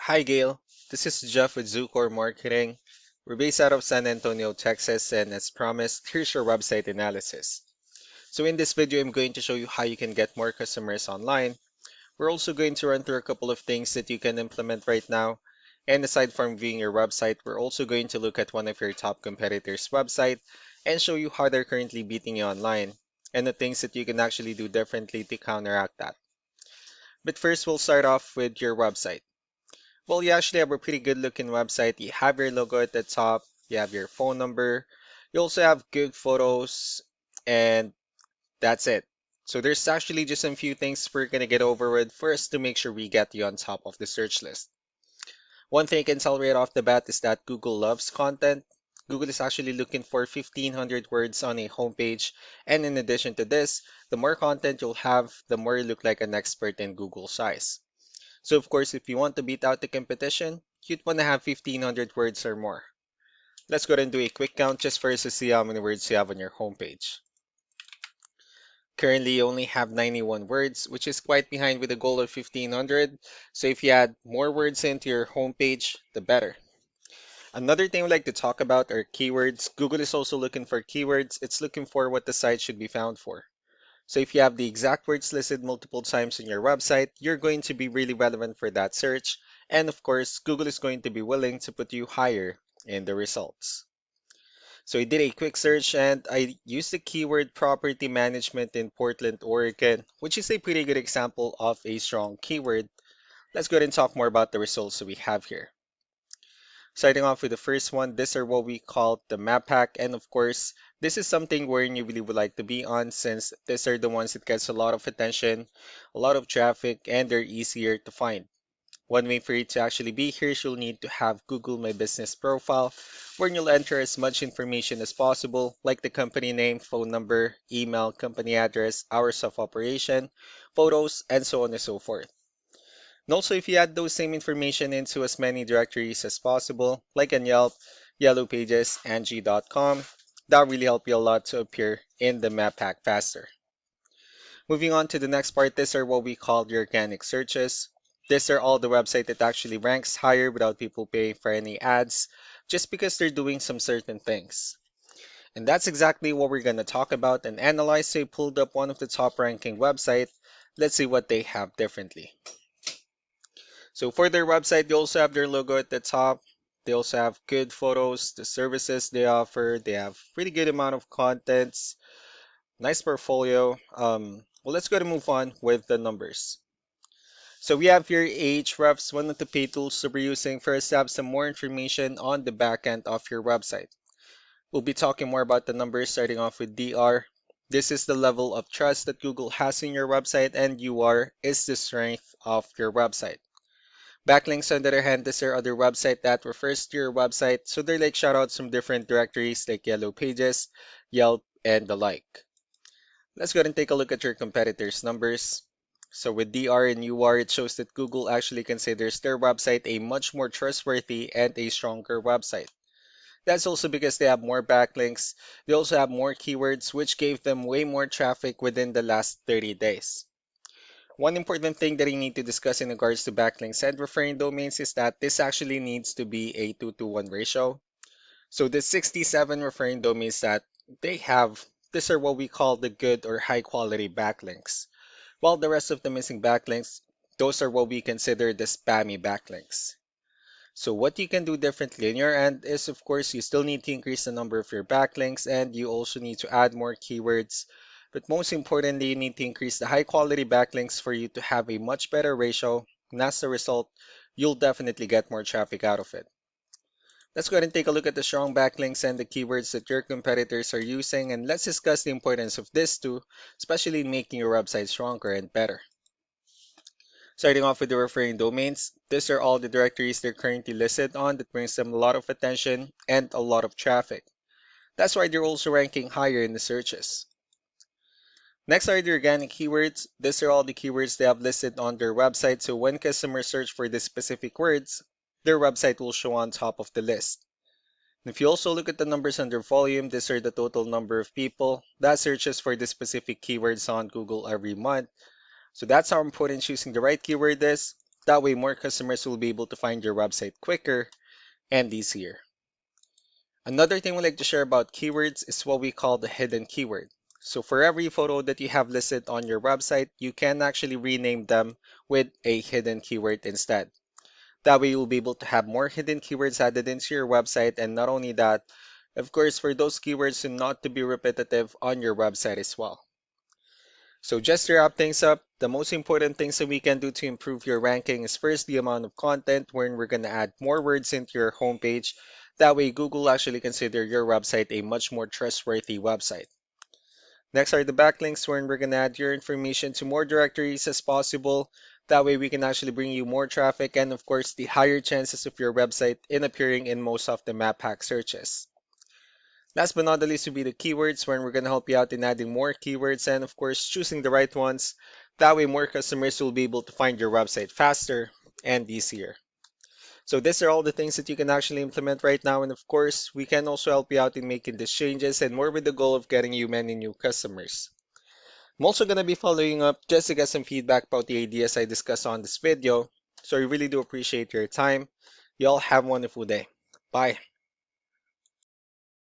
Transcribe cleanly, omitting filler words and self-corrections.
Hi, Gail. This is Jeff with Zucor Marketing. We're based out of San Antonio, Texas, and as promised, here's your website analysis. So in this video, I'm going to show you how you can get more customers online. We're also going to run through a couple of things that you can implement right now. And aside from viewing your website, we're also going to look at one of your top competitors' website and show you how they're currently beating you online and the things that you can actually do differently to counteract that. But first, we'll start off with your website. Well, you actually have a pretty good looking website. You have your logo at the top, you have your phone number, you also have good photos, and that's it. So there's actually just a few things we're gonna get over with first to make sure we get you on top of the search list. One thing I can tell right off the bat is that Google loves content. Google is actually looking for 1,500 words on a homepage, and in addition to this, the more content you'll have, the more you look like an expert in Google size. So of course, if you want to beat out the competition, you'd want to have 1,500 words or more. Let's go ahead and do a quick count just for us to see how many words you have on your homepage. Currently, you only have 91 words, which is quite behind with a goal of 1,500. So if you add more words into your homepage, the better. Another thing I'd like to talk about are keywords. Google is also looking for keywords. It's looking for what the site should be found for. So if you have the exact words listed multiple times in your website, you're going to be really relevant for that search. And of course, Google is going to be willing to put you higher in the results. So I did a quick search and I used the keyword property management in Portland, Oregon, which is a pretty good example of a strong keyword. Let's go ahead and talk more about the results that we have here. Starting off with the first one, these are what we call the map pack. And of course, this is something where you really would like to be on since these are the ones that gets a lot of attention, a lot of traffic, and they're easier to find. One way for you to actually be here is you'll need to have Google My Business profile, where you'll enter as much information as possible, like the company name, phone number, email, company address, hours of operation, photos, and so on and so forth. And also, if you add those same information into as many directories as possible, like on Yelp, Yellow Pages, Angie.com, that really help you a lot to appear in the map pack faster. Moving on to the next part, these are what we call the organic searches. These are all the website that actually ranks higher without people paying for any ads, just because they're doing some certain things. And that's exactly what we're going to talk about and analyze. So I pulled up one of the top ranking website. Let's see what they have differently. So for their website, they also have their logo at the top. They also have good photos, the services they offer. They have pretty good amount of contents, nice portfolio. Well, let's go to move on with the numbers. So we have here Ahrefs, one of the paid tools that we're using. First, have some more information on the back end of your website. We'll be talking more about the numbers starting off with DR. This is the level of trust that Google has in your website, and UR is the strength of your website. Backlinks, on the other hand, these are other website that refers to your website, so they're like shoutouts from different directories like Yellow Pages, Yelp, and the like. Let's go ahead and take a look at your competitors' numbers. So with DR and UR, it shows that Google actually considers their website a much more trustworthy and a stronger website. That's also because they have more backlinks. They also have more keywords, which gave them way more traffic within the last 30 days. One important thing that you need to discuss in regards to backlinks and referring domains is that this actually needs to be a 2-to-1 ratio. So the 67 referring domains that they have, these are what we call the good or high quality backlinks. While the rest of the missing backlinks, those are what we consider the spammy backlinks. So what you can do differently on your end is, of course, you still need to increase the number of your backlinks and you also need to add more keywords. But most importantly, you need to increase the high quality backlinks for you to have a much better ratio. And as a result, you'll definitely get more traffic out of it. Let's go ahead and take a look at the strong backlinks and the keywords that your competitors are using, and let's discuss the importance of this too, especially in making your website stronger and better. Starting off with the referring domains, these are all the directories they're currently listed on that brings them a lot of attention and a lot of traffic. That's why they're also ranking higher in the searches. Next are the organic keywords. These are all the keywords they have listed on their website, so when customers search for the specific words, their website will show on top of the list. And if you also look at the numbers under volume, these are the total number of people that searches for the specific keywords on Google every month. So that's how important choosing the right keyword is. That way, more customers will be able to find your website quicker and easier. Another thing we like to share about keywords is what we call the hidden keyword. So for every photo that you have listed on your website, you can actually rename them with a hidden keyword instead. That way you'll be able to have more hidden keywords added into your website, and not only that, of course, for those keywords to not to be repetitive on your website as well. So just to wrap things up, the most important things that we can do to improve your ranking is first the amount of content, wherein we're going to add more words into your homepage. That way Google actually consider your website a much more trustworthy website. Next are the backlinks, wherein we're going to add your information to more directories as possible. That way we can actually bring you more traffic and of course the higher chances of your website in appearing in most of the map hack searches. Last but not the least would be the keywords, where we're going to help you out in adding more keywords and, of course, choosing the right ones. That way, more customers will be able to find your website faster and easier. So, these are all the things that you can actually implement right now. And, of course, we can also help you out in making these changes and more with the goal of getting you many new customers. I'm also going to be following up just to get some feedback about the ideas I discussed on this video. So, I really do appreciate your time. You all have a wonderful day. Bye.